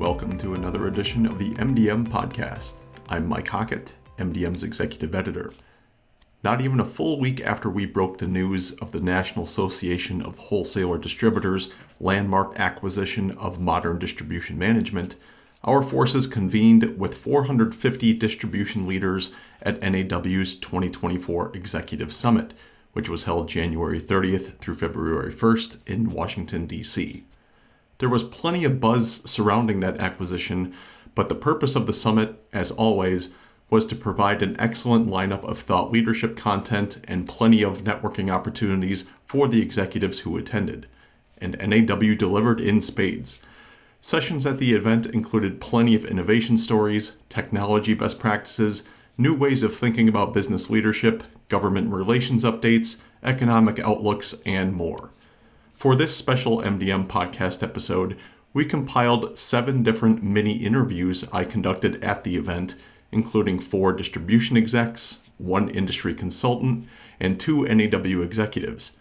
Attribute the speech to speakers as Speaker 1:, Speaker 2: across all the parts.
Speaker 1: welcome to another edition of the MDM podcast. I'm Mike Hockett, MDM's executive editor. Not even a full week after we broke the news of the National Association of Wholesaler-Distributors' landmark acquisition of Modern Distribution Management, our forces convened with 450 distribution leaders at NAW's 2024 Executive Summit, which was held January 30th through February 1st in Washington, D.C. There was plenty of buzz surrounding that acquisition, but the purpose of the summit, as always, was to provide an excellent lineup of thought leadership content and plenty of networking opportunities for the executives who attended. And NAW delivered in spades. Sessions at the event included plenty of innovation stories, technology best practices, new ways of thinking about business leadership, government relations updates, economic outlooks, and more. For this special MDM podcast episode, we compiled 7 different mini interviews I conducted at the event, including 4 distribution execs, 1 industry consultant, and 2 NAW executives.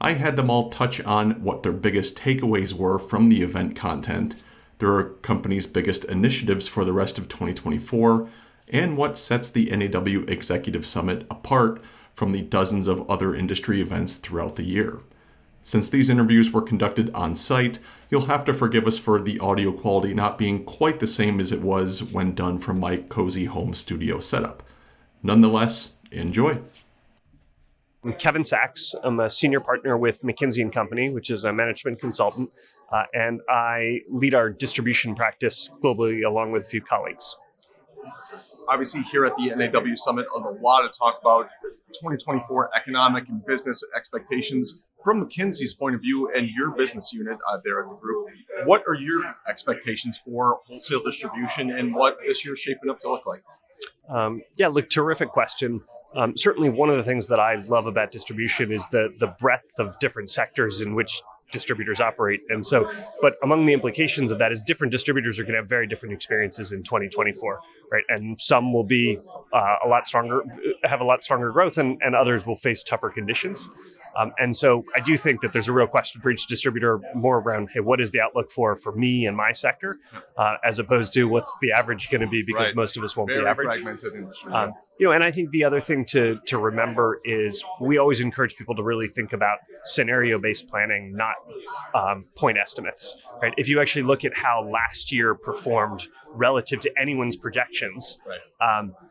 Speaker 1: I had them all touch on what their biggest takeaways were from the event content, their company's biggest initiatives for the rest of 2024, and what sets the NAW Executive Summit apart from the dozens of other industry events throughout the year. Since these interviews were conducted on site, you'll have to forgive us for the audio quality not being quite the same as it was when done from my cozy home studio setup. Nonetheless, enjoy.
Speaker 2: I'm Kevin Sachs. I'm a senior partner with McKinsey & Company, which is a management consultant, and I lead our distribution practice globally along with a few colleagues.
Speaker 1: Obviously, here at the NAW Summit, a lot of talk about 2024 economic and business expectations. From McKinsey's point of view and your business unit there at the group, what are your expectations for wholesale distribution and what this year's shaping up to look like?
Speaker 2: Terrific question. Certainly one of the things that I love about distribution is the breadth of different sectors in which distributors operate. And so, but among the implications of that is different distributors are going to have very different experiences in 2024, right? And some will be have a lot stronger growth and others will face tougher conditions. And so I do think that there's a real question for each distributor more around, hey, what is the outlook for me and my sector, as opposed to what's the average going to be, because most of us won't be average.
Speaker 1: Very fragmented industry.
Speaker 2: And I think the other thing to remember is we always encourage people to really think about scenario-based planning, not point estimates, right? If you actually look at how last year performed relative to anyone's projections,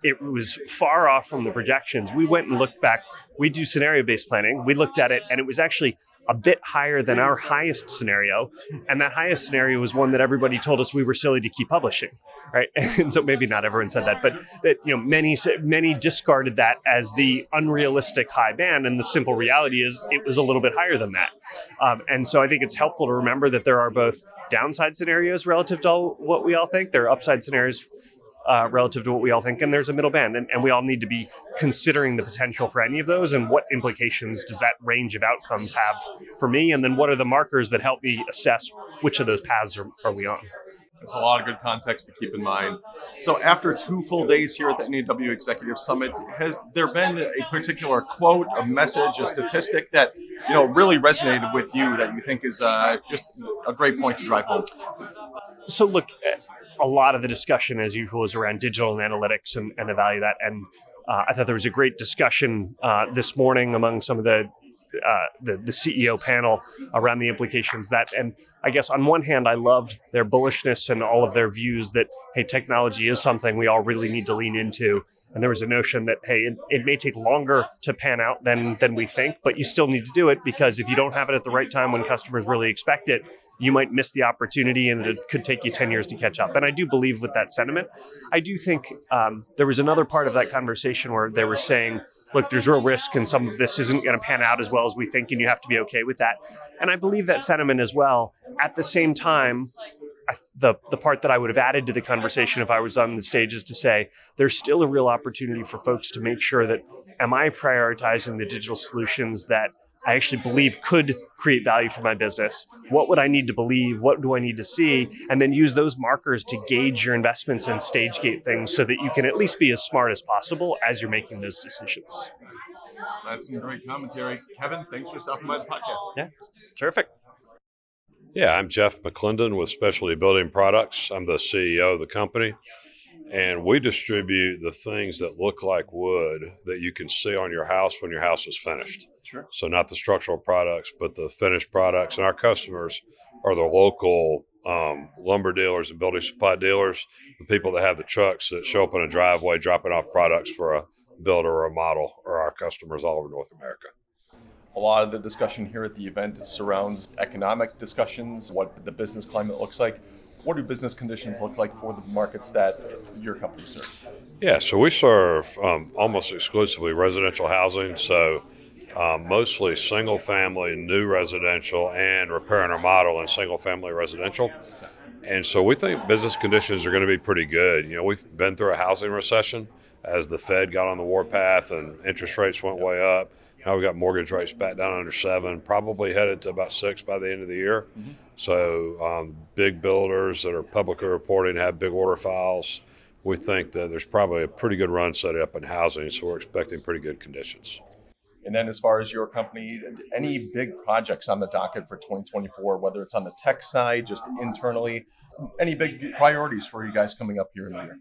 Speaker 2: it was far off from the projections. We went and looked back. We do scenario-based planning. We looked at it, and it was actually a bit higher than our highest scenario. And that highest scenario was one that everybody told us we were silly to keep publishing, right? And so maybe not everyone said that, but that many discarded that as the unrealistic high band. And the simple reality is it was a little bit higher than that. And so I think it's helpful to remember that there are both downside scenarios relative to what we all think. There are upside scenarios relative to what we all think, and there's a middle band. And we all need to be considering the potential for any of those and what implications does that range of outcomes have for me, and then what are the markers that help me assess which of those paths are we on.
Speaker 1: That's a lot of good context to keep in mind. So after 2 full days here at the NAW Executive Summit, has there been a particular quote, a message, a statistic that really resonated with you that you think is just a great point to drive home?
Speaker 2: So look, a lot of the discussion, as usual, is around digital and analytics and the value of that. And I thought there was a great discussion this morning among some of the CEO panel around the implications that. And I guess on one hand, I loved their bullishness and all of their views that, hey, technology is something we all really need to lean into. And there was a notion that, hey, it may take longer to pan out than we think, but you still need to do it, because if you don't have it at the right time when customers really expect it, you might miss the opportunity and it could take you 10 years to catch up. And I do believe with that sentiment. I do think there was another part of that conversation where they were saying, look, there's real risk and some of this isn't going to pan out as well as we think, and you have to be okay with that. And I believe that sentiment as well. At the same time, the part that I would have added to the conversation if I was on the stage is to say, there's still a real opportunity for folks to make sure that, am I prioritizing the digital solutions that I actually believe could create value for my business? What would I need to believe? What do I need to see? And then use those markers to gauge your investments and stage gate things so that you can at least be as smart as possible as you're making those decisions.
Speaker 1: That's some great commentary. Kevin, thanks for stopping by the podcast.
Speaker 2: Yeah, terrific.
Speaker 3: Yeah, I'm Jeff McClendon with Specialty Building Products. I'm the CEO of the company, and we distribute the things that look like wood that you can see on your house when your house is finished.
Speaker 1: Sure.
Speaker 3: So, not the structural products, but the finished products. And our customers are the local lumber dealers and building supply dealers, the people that have the trucks that show up in a driveway dropping off products for a builder or a model, or our customers all over North America.
Speaker 1: A lot of the discussion here at the event surrounds economic discussions, what the business climate looks like. What do business conditions look like for the markets that your company serves?
Speaker 3: Yeah, so we serve almost exclusively residential housing. So mostly single family, new residential, and repair and remodel and single family residential. And so we think business conditions are going to be pretty good. You know, we've been through a housing recession as the Fed got on the warpath and interest rates went way up. Now we got mortgage rates back down under 7, probably headed to about 6 by the end of the year. So big builders that are publicly reporting have big order files. We think that there's probably a pretty good run set up in housing, so we're expecting pretty good conditions.
Speaker 1: And then, as far as your company, any big projects on the docket for 2024, whether it's on the tech side, just internally, any big priorities for you guys coming up here in the year?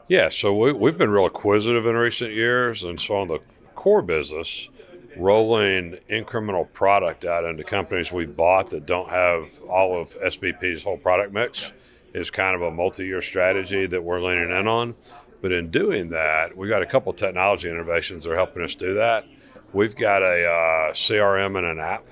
Speaker 3: Yeah, so we've been real acquisitive in recent years, and so on the core business, rolling incremental product out into companies we bought that don't have all of SBP's whole product mix is kind of a multi-year strategy that we're leaning in on. But in doing that, we've got a couple technology innovations that are helping us do that. We've got a CRM and an app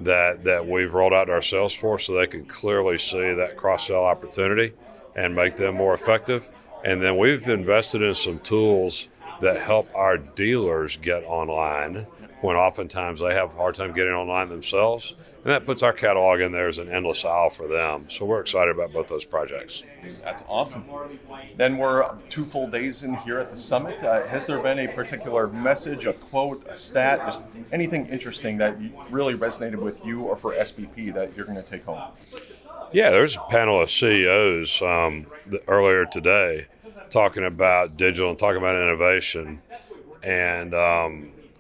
Speaker 3: that we've rolled out to our sales force so they can clearly see that cross-sell opportunity and make them more effective. And then we've invested in some tools that help our dealers get online when oftentimes they have a hard time getting online themselves. And that puts our catalog in there as an endless aisle for them. So we're excited about both those projects.
Speaker 1: That's awesome. Then we're 2 full days in here at the summit. Has there been a particular message, a quote, a stat, just anything interesting that really resonated with you or for SBP that you're going to take home?
Speaker 3: Yeah, there's a panel of CEOs earlier today talking about digital and talking about innovation, and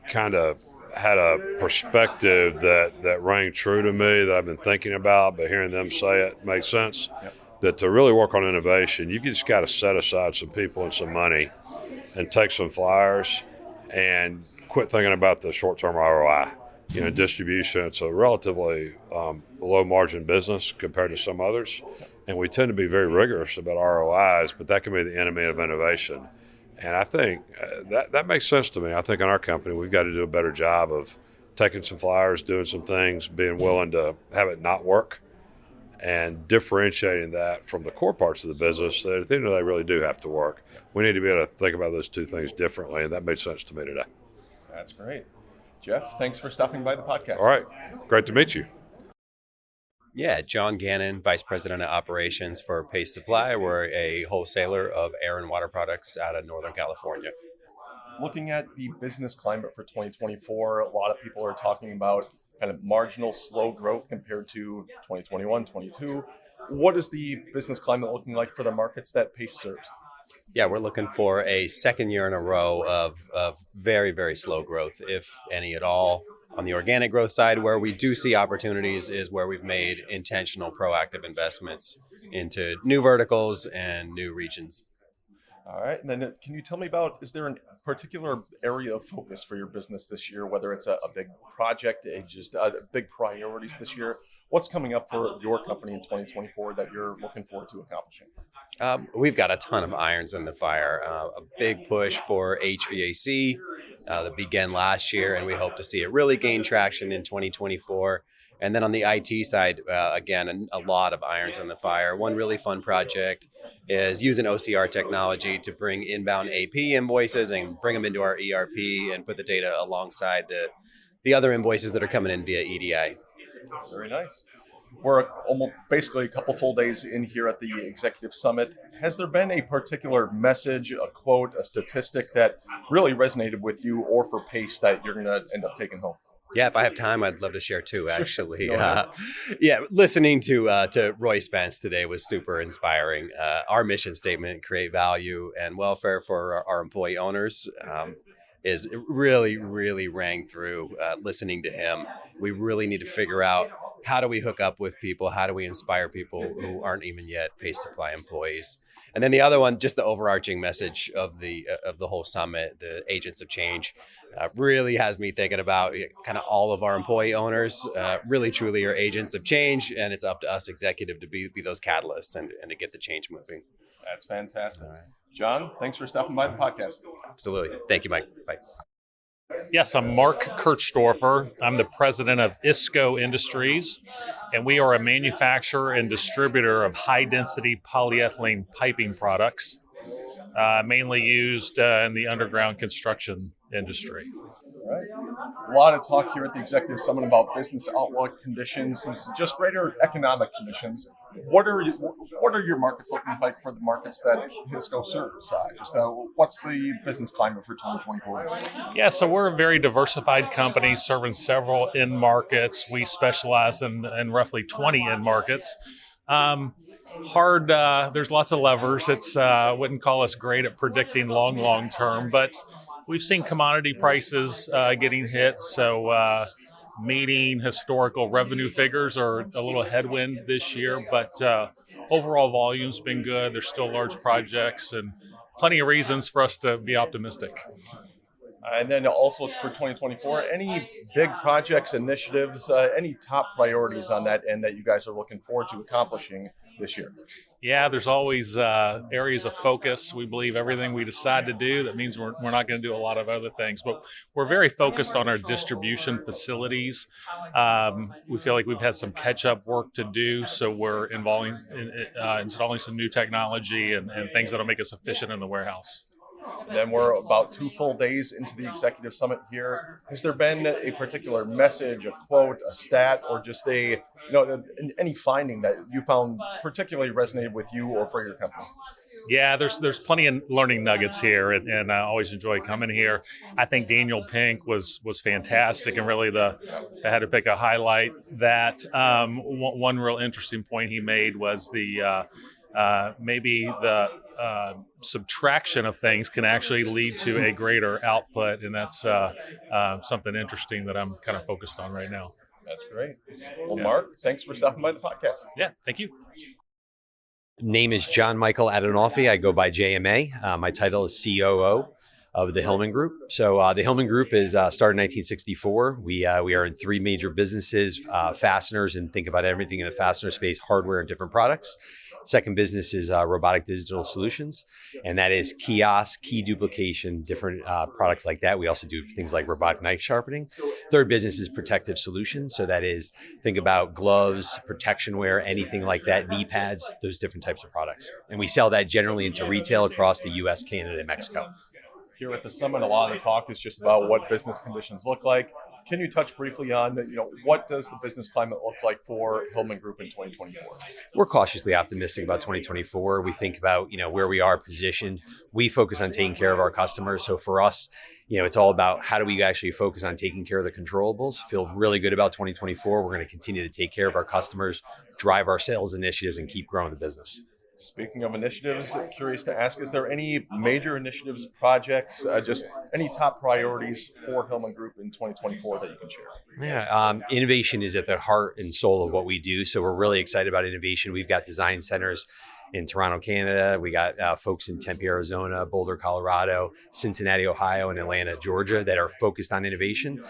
Speaker 3: kind of had a perspective that rang true to me that I've been thinking about, but hearing them say it makes sense.
Speaker 1: Yep.
Speaker 3: That to really work on innovation, you just got to set aside some people and some money and take some flyers and quit thinking about the short-term ROI. You know, distribution, it's a relatively low margin business compared to some others. And we tend to be very rigorous about ROIs, but that can be the enemy of innovation. And I think that makes sense to me. I think in our company, we've got to do a better job of taking some flyers, doing some things, being willing to have it not work, and differentiating that from the core parts of the business that at the end of the day really do have to work. We need to be able to think about those two things differently, and that made sense to me today.
Speaker 1: That's great. Jeff, thanks for stopping by the podcast.
Speaker 3: All right. Great to meet you.
Speaker 4: Yeah, John Gannon, Vice President of Operations for Pace Supply. We're a wholesaler of air and water products out of Northern California.
Speaker 1: Looking at the business climate for 2024, a lot of people are talking about kind of marginal slow growth compared to 2021, 22. What is the business climate looking like for the markets that Pace serves?
Speaker 4: Yeah, we're looking for a second year in a row of very, very slow growth, if any at all. On the organic growth side, where we do see opportunities is where we've made intentional, proactive investments into new verticals and new regions.
Speaker 1: All right. And then can you tell me about, is there a particular area of focus for your business this year, whether it's a big project, just big priorities this year? What's coming up for your company in 2024 that you're looking forward to accomplishing?
Speaker 4: We've got a ton of irons in the fire. A big push for HVAC that began last year, and we hope to see it really gain traction in 2024. And then on the IT side, again, a lot of irons in the fire. One really fun project is using OCR technology to bring inbound AP invoices and bring them into our ERP and put the data alongside the other invoices that are coming in via EDI.
Speaker 1: Very nice. We're almost basically a couple full days in here at the Executive Summit. Has there been a particular message, a quote, a statistic that really resonated with you or for Pace that you're going to end up taking home?
Speaker 4: Yeah, if I have time, I'd love to share too, actually.
Speaker 1: Go ahead.
Speaker 4: Listening to Roy Spence today was super inspiring. Our mission statement, create value and welfare for our employee owners, is really, really rang through listening to him. We really need to figure out how do we hook up with people? How do we inspire people who aren't even yet pace supply employees? And then the other one, just the overarching message of the whole summit, the agents of change, really has me thinking about kind of all of our employee owners really truly are agents of change, and it's up to us executive to be those catalysts and to get the change moving.
Speaker 1: That's fantastic. John, thanks for stopping by the podcast.
Speaker 4: Absolutely. Thank you, Mike. Bye.
Speaker 5: Yes, I'm Mark Kirchdorfer. I'm the president of ISCO Industries, and we are a manufacturer and distributor of high-density polyethylene piping products, mainly used in the underground construction industry.
Speaker 1: All right. A lot of talk here at the Executive Summit about business outlook conditions, just greater economic conditions. What are your markets looking like for the markets that Hisco serves? What's the business climate for 2024?
Speaker 5: Yeah, so we're a very diversified company serving several end markets. We specialize in roughly 20 end markets. There's lots of levers. Wouldn't call us great at predicting long term, but we've seen commodity prices getting hit. So meeting historical revenue figures are a little headwind this year, but overall volume's been good. There's still large projects and plenty of reasons for us to be optimistic.
Speaker 1: And then also for 2024, any big projects, initiatives, any top priorities on that end that you guys are looking forward to accomplishing this year?
Speaker 5: Yeah, there's always areas of focus. We believe everything we decide to do, that means we're not going to do a lot of other things. But we're very focused on our distribution facilities. We feel like we've had some catch-up work to do, so we're installing some new technology and things that'll make us efficient in the warehouse.
Speaker 1: And then we're about 2 full days into the Executive Summit here. Has there been a particular message, a quote, a stat, or just any finding that you found particularly resonated with you or for your company?
Speaker 5: Yeah, there's plenty of learning nuggets here, and I always enjoy coming here. I think Daniel Pink was fantastic, and really if I had to pick a highlight, that one real interesting point he made was maybe the subtraction of things can actually lead to a greater output, and that's something interesting that I'm kind of focused on right now.
Speaker 1: That's great. Well, Mark, thanks for stopping by the podcast.
Speaker 5: Yeah, thank you.
Speaker 6: Name is John Michael Adonolfi. I go by JMA. My title is COO of the Hillman Group. So the Hillman Group is started in 1964. We are in 3 major businesses, fasteners, and think about everything in the fastener space, hardware and different products. Second business is robotic digital solutions, and that is kiosk, key duplication, different products like that. We also do things like robotic knife sharpening. Third business is protective solutions. So that is, think about gloves, protection wear, anything like that, knee pads, those different types of products. And we sell that generally into retail across the US, Canada, and Mexico.
Speaker 1: Here at the summit, a lot of the talk is just about what business conditions look like. Can you touch briefly on, what does the business climate look like for Hillman Group in 2024?
Speaker 6: We're cautiously optimistic about 2024. We think about, where we are positioned. We focus on taking care of our customers. So for us, it's all about how do we actually focus on taking care of the controllables. Feel really good about 2024. We're going to continue to take care of our customers, drive our sales initiatives, and keep growing the business.
Speaker 1: Speaking of initiatives, curious to ask, is there any major initiatives, projects, just any top priorities for Hillman Group in 2024 that you can share?
Speaker 6: Yeah, innovation is at the heart and soul of what we do. So we're really excited about innovation. We've got design centers in Toronto, Canada. We got folks in Tempe, Arizona, Boulder, Colorado, Cincinnati, Ohio, and Atlanta, Georgia that are focused on innovation.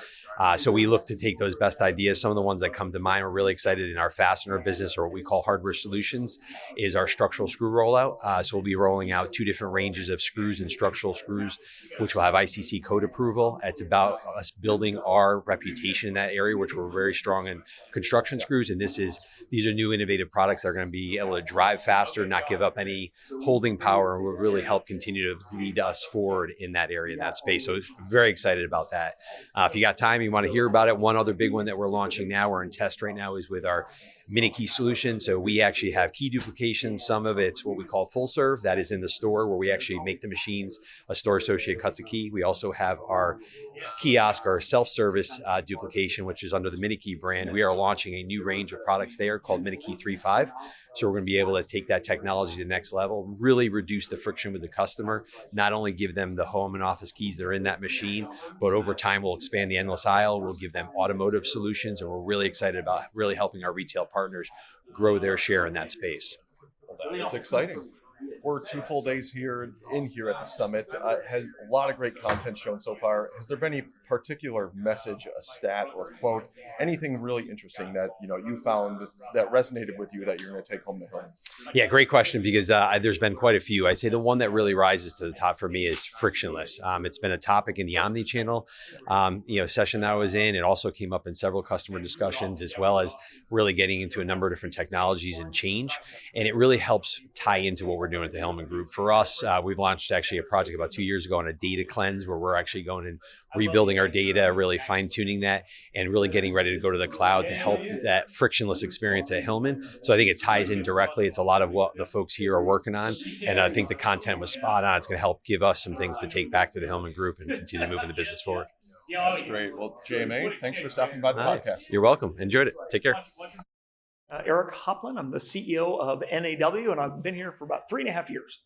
Speaker 6: So we look to take those best ideas. Some of the ones that come to mind, we're really excited in our fastener business, or what we call hardware solutions, is our structural screw rollout. So we'll be rolling out 2 different ranges of screws and structural screws, which will have ICC code approval. It's about us building our reputation in that area, which we're very strong in construction screws. And these are new innovative products that are going to be able to drive faster, not give up any holding power, and will really help continue to lead us forward in that area, in that space. So very excited about that. If you got time, you want to hear about it. One other big one that we're launching now, we're in test right now, is with our mini key solution. So we actually have key duplication. Some of it's what we call full serve, that is in the store where we actually make the machines. A store associate cuts a key. We also have our kiosk, our self-service duplication, which is under the MiniKey brand. We are launching a new range of products there called MiniKey 3.5. So we're going to be able to take that technology to the next level, really reduce the friction with the customer, not only give them the home and office keys that are in that machine, but over time we'll expand the endless aisle. We'll give them automotive solutions, and we're really excited about really helping our retail partners grow their share in that space.
Speaker 1: Well, that is exciting. We're 2 full days here at the summit. Had a lot of great content shown so far. Has there been any particular message, a stat, or a quote, anything really interesting that you found that resonated with you that you're going to take home to Hill?
Speaker 6: Yeah, great question, because there's been quite a few. I'd say the one that really rises to the top for me is frictionless. It's been a topic in the omni-channel session that I was in. It also came up in several customer discussions, as well as really getting into a number of different technologies and change. And it really helps tie into what we're doing at the Hillman Group. For us, we've launched actually a project about 2 years ago on a data cleanse, where we're actually going and rebuilding our data, really fine-tuning that, and really getting ready to go to the cloud to help that frictionless experience at Hillman. So I think it ties in directly. It's a lot of what the folks here are working on, and I think the content was spot on. It's going to help give us some things to take back to the Hillman Group and continue moving the business forward.
Speaker 1: That's great. Well, JMA, thanks for stopping by the podcast.
Speaker 6: You're welcome. Enjoyed it. Take care.
Speaker 7: Eric Hoplin. I'm the CEO of NAW, and I've been here for about 3.5 years.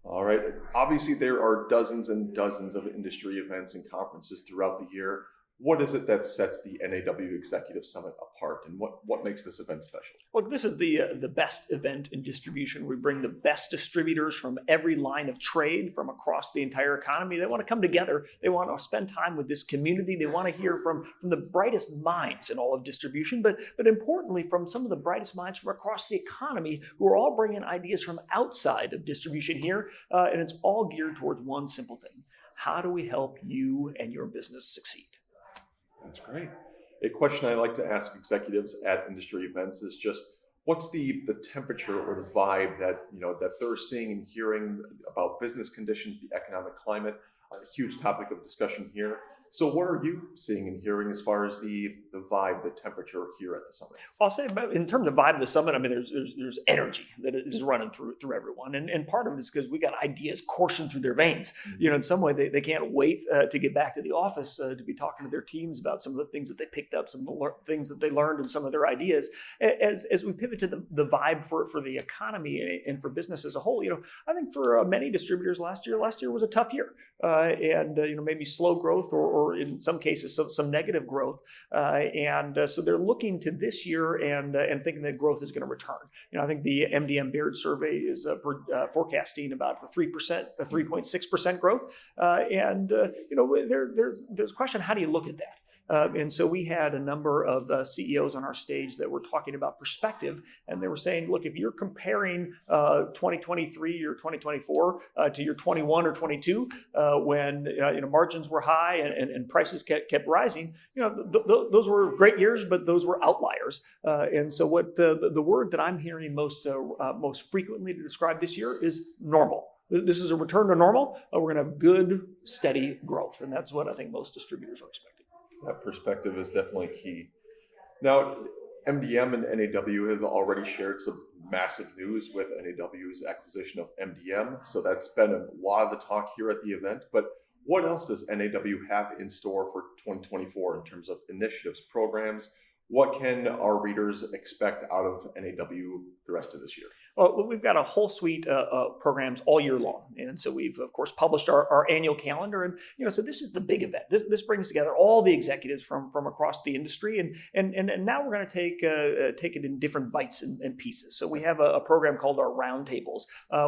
Speaker 1: All right. Obviously, there are dozens and dozens of industry events and conferences throughout the year. What is it that sets the NAW Executive Summit apart, and what makes this event special?
Speaker 7: Look, this is the best event in distribution. We bring the best distributors from every line of trade from across the entire economy. They want to come together. They want to spend time with this community. They want to hear from the brightest minds in all of distribution, but importantly, from some of the brightest minds from across the economy who are all bringing ideas from outside of distribution here, and it's all geared towards one simple thing. How do we help you and your business succeed?
Speaker 1: That's great. A question I like to ask executives at industry events is just what's the temperature or the vibe that that they're seeing and hearing about business conditions, the economic climate, a huge topic of discussion here. So what are you seeing and hearing as far as the vibe, the temperature here at the summit?
Speaker 7: I'll say in terms of vibe of the summit, I mean, there's energy that is running through everyone. And part of it is because we got ideas coursing through their veins. Mm-hmm. In some way, they can't wait to get back to the office to be talking to their teams about some of the things that they picked up, some of the things that they learned, and some of their ideas. As we pivot to the vibe for the economy and for business as a whole, I think for many distributors last year was a tough year. And maybe slow growth or in some cases some negative growth, so they're looking to this year and thinking that growth is going to return. I think the MDM Baird survey is forecasting about 3.6% growth, there's a question: how do you look at that? And so we had a number of CEOs on our stage that were talking about perspective, and they were saying, look, if you're comparing 2023 or 2024 to your 21 or 22, when margins were high and prices kept rising, those were great years, but those were outliers. And so what the word that I'm hearing most frequently to describe this year is normal. This is a return to normal. We're going to have good, steady growth, and that's what I think most distributors are expecting.
Speaker 1: That perspective is definitely key. Now, MDM and NAW have already shared some massive news with NAW's acquisition of MDM. So that's been a lot of the talk here at the event. But what else does NAW have in store for 2024 in terms of initiatives, programs? What can our readers expect out of NAW the rest of this year?
Speaker 7: Well, we've got a whole suite of programs all year long. And so we've, of course, published our annual calendar. And, so this is the big event. This brings together all the executives from across the industry. And now we're going to take it in different bites and pieces. So we have a program called our roundtables,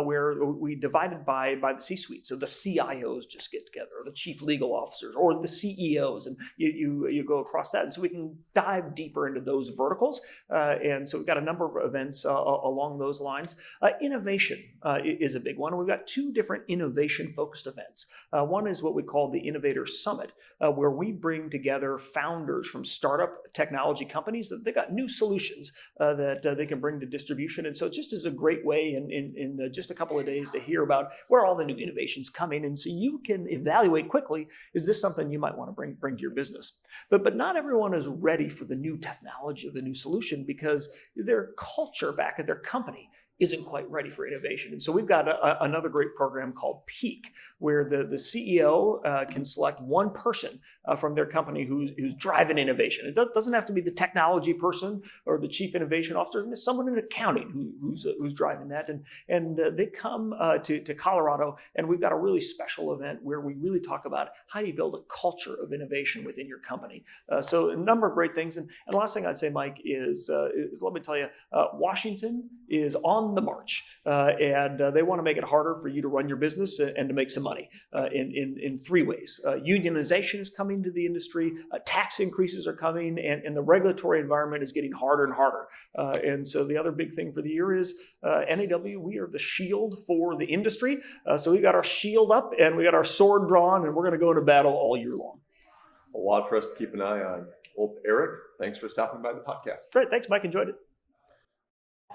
Speaker 7: where we divide it by the C-suite. So the CIOs just get together, or the chief legal officers, or the CEOs, and you go across that. And so we can dive deeper into those verticals. And so we've got a number of events along those lines. minds. Innovation is a big one. We've got two different innovation-focused events. One is what we call the Innovator Summit, where we bring together founders from startup technology companies that they got new solutions that they can bring to distribution. And so it just is a great way in just a couple of days to hear about where all the new innovations coming. And so you can evaluate quickly, is this something you might want to bring to your business? But not everyone is ready for the new technology or the new solution because their culture back at their company isn't quite ready for innovation. And so we've got another great program called Peak, where the CEO can select one person from their company who's driving innovation. It doesn't have to be the technology person or the chief innovation officer. It's someone in accounting who's driving that. And they come to Colorado, and we've got a really special event where we really talk about how do you build a culture of innovation within your company. So a number of great things. And the last thing I'd say, Mike, is let me tell you, Washington is on the march, and they want to make it harder for you to run your business and to make some money in three ways. Unionization is coming to the industry, tax increases are coming, and the regulatory environment is getting harder and harder. And so the other big thing for the year is NAW, we are the shield for the industry. So we got our shield up and we got our sword drawn, and we're going to go into battle all year long.
Speaker 1: A lot for us to keep an eye on. Well, Eric, thanks for stopping by the podcast.
Speaker 7: Great. Thanks, Mike. Enjoyed it.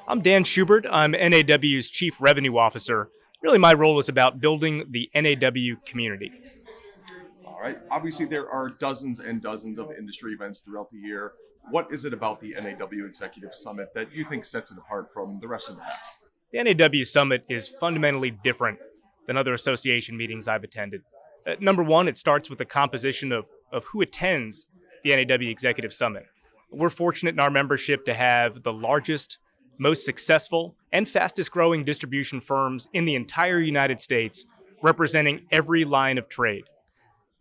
Speaker 8: I'm Dan Schubert. I'm NAW's Chief Revenue Officer. Really, my role is about building the NAW community.
Speaker 1: All right. Obviously, there are dozens and dozens of industry events throughout the year. What is it about the NAW Executive Summit that you think sets it apart from the rest of the pack?
Speaker 8: The NAW Summit is fundamentally different than other association meetings I've attended. Number one, it starts with the composition of who attends the NAW Executive Summit. We're fortunate in our membership to have the largest, most successful, and fastest growing distribution firms in the entire United States, representing every line of trade.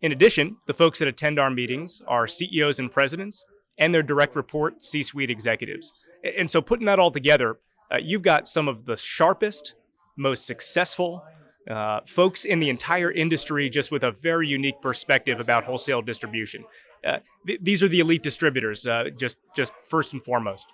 Speaker 8: In addition, the folks that attend our meetings are CEOs and presidents and their direct report C-suite executives. And so putting that all together, you've got some of the sharpest, most successful folks in the entire industry, just with a very unique perspective about wholesale distribution. These are the elite distributors, just first and foremost.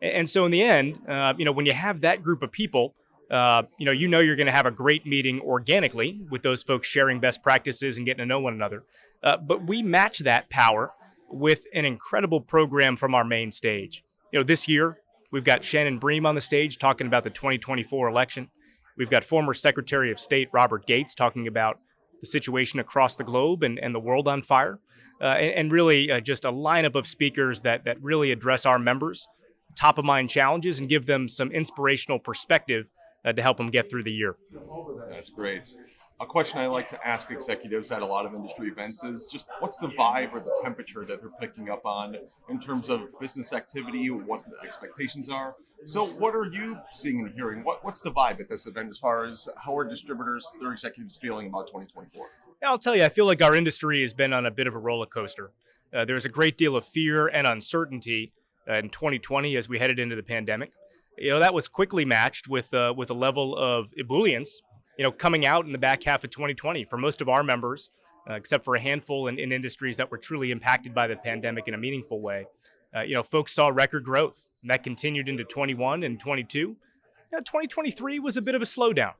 Speaker 8: And so in the end, when you have that group of people, you're going to have a great meeting organically with those folks sharing best practices and getting to know one another. But we match that power with an incredible program from our main stage. This year, we've got Shannon Bream on the stage talking about the 2024 election. We've got former Secretary of State Robert Gates talking about the situation across the globe and the world on fire. And really just a lineup of speakers that really address our members' top of mind challenges and give them some inspirational perspective to help them get through the year.
Speaker 1: That's great. A question I like to ask executives at a lot of industry events is just what's the vibe or the temperature that they're picking up on in terms of business activity, what the expectations are. So what are you seeing and hearing? What's the vibe at this event as far as how are distributors, their executives feeling about 2024?
Speaker 8: I'll tell you, I feel like our industry has been on a bit of a roller coaster. There's a great deal of fear and uncertainty in 2020 as we headed into the pandemic. That was quickly matched with a level of ebullience, coming out in the back half of 2020 for most of our members, except for a handful in industries that were truly impacted by the pandemic in a meaningful way. Folks saw record growth, and that continued into 21 and 22. 2023 was a bit of a slowdown.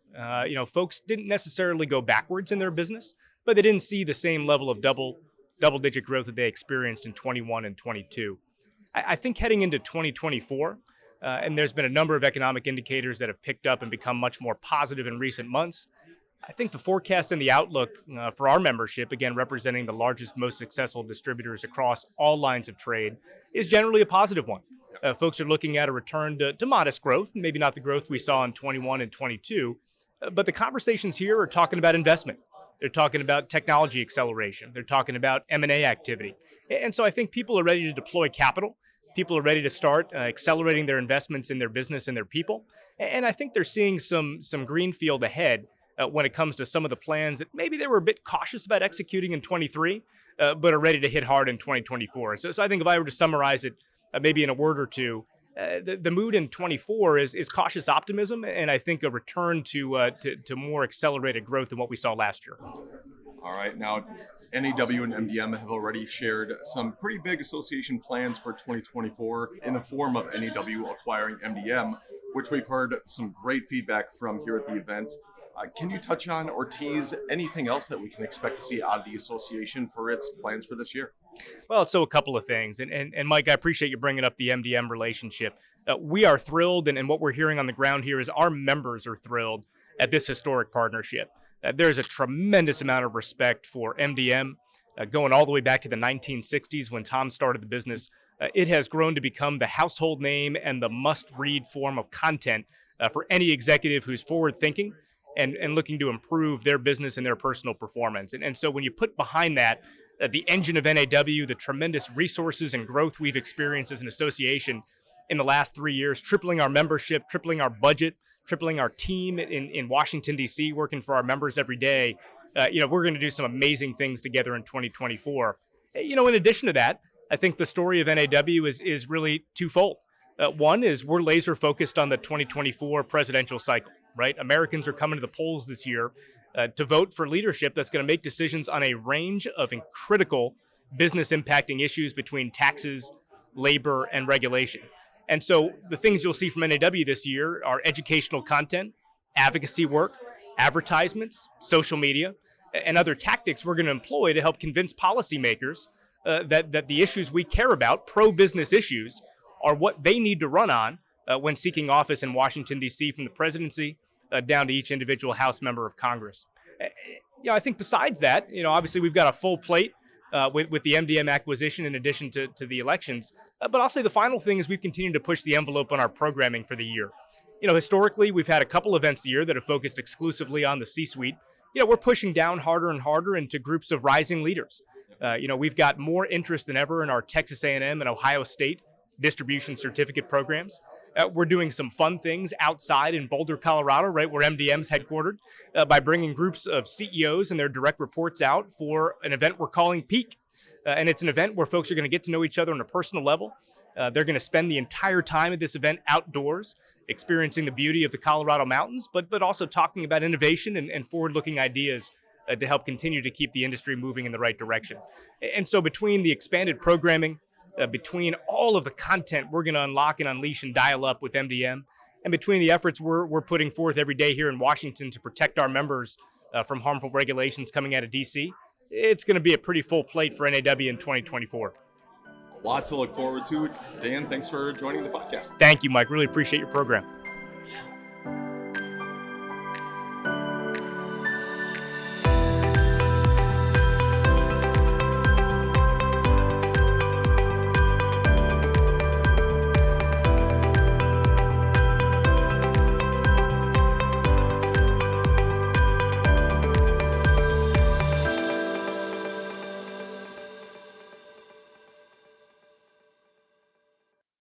Speaker 8: Folks didn't necessarily go backwards in their business, but they didn't see the same level of double-digit growth that they experienced in 21 and 22. I think heading into 2024, and there's been a number of economic indicators that have picked up and become much more positive in recent months. I think the forecast and the outlook for our membership, again, representing the largest, most successful distributors across all lines of trade, is generally a positive one. Folks are looking at a return to modest growth, maybe not the growth we saw in 21 and 22, but the conversations here are talking about investment. They're talking about technology acceleration. They're talking about M&A activity. And so I think people are ready to deploy capital. People are ready to start accelerating their investments in their business and their people. And I think they're seeing some greenfield ahead when it comes to some of the plans that maybe they were a bit cautious about executing in 23, but are ready to hit hard in 2024. So I think if I were to summarize it maybe in a word or two, the mood in 24 is cautious optimism, and I think a return to more accelerated growth than what we saw last year.
Speaker 1: All right. Now, NAW and MDM have already shared some pretty big association plans for 2024 in the form of NAW acquiring MDM. which we've heard some great feedback from here at the event. Can you touch on or tease anything else that we can expect to see out of the association for its plans for this year?
Speaker 8: Well, so a couple of things. And Mike, I appreciate you bringing up the MDM relationship. We are thrilled, and what we're hearing on the ground here is our members are thrilled at this historic partnership. There's a tremendous amount of respect for MDM, going all the way back to the 1960s when Tom started the business. It has grown to become the household name and the must-read form of content for any executive who's forward-thinking and looking to improve their business and their personal performance. And so when you put behind that the engine of NAW, the tremendous resources and growth we've experienced as an association in the last 3 years, tripling our membership, tripling our budget, tripling our team in Washington, D.C., working for our members every day, we're going to do some amazing things together in 2024. In addition to that, I think the story of NAW is really twofold. One is we're laser focused on the 2024 presidential cycle, right? Americans are coming to the polls this year to vote for leadership that's going to make decisions on a range of critical business impacting issues between taxes, labor, and regulation. And so the things you'll see from NAW this year are educational content, advocacy work, advertisements, social media, and other tactics we're going to employ to help convince policymakers that the issues we care about, pro-business issues, are what they need to run on when seeking office in Washington, D.C., from the presidency down to each individual House member of Congress. I think besides that, obviously we've got a full plate with the MDM acquisition in addition to the elections. But I'll say the final thing is we've continued to push the envelope on our programming for the year. Historically, we've had a couple events a year that have focused exclusively on the C-suite. We're pushing down harder and harder into groups of rising leaders. We've got more interest than ever in our Texas A&M and Ohio State distribution certificate programs. We're doing some fun things outside in Boulder, Colorado, right where MDM's headquartered, by bringing groups of CEOs and their direct reports out for an event we're calling Peak. And it's an event where folks are going to get to know each other on a personal level. They're going to spend the entire time at this event outdoors, experiencing the beauty of the Colorado mountains, but also talking about innovation and forward-looking ideas to help continue to keep the industry moving in the right direction. And so between the expanded programming, between all of the content we're going to unlock and unleash and dial up with MDM, and between the efforts we're putting forth every day here in Washington to protect our members from harmful regulations coming out of D.C., it's going to be a pretty full plate for NAW in 2024.
Speaker 1: A lot to look forward to. Dan, thanks for joining the podcast.
Speaker 8: Thank you, Mike. Really appreciate your program.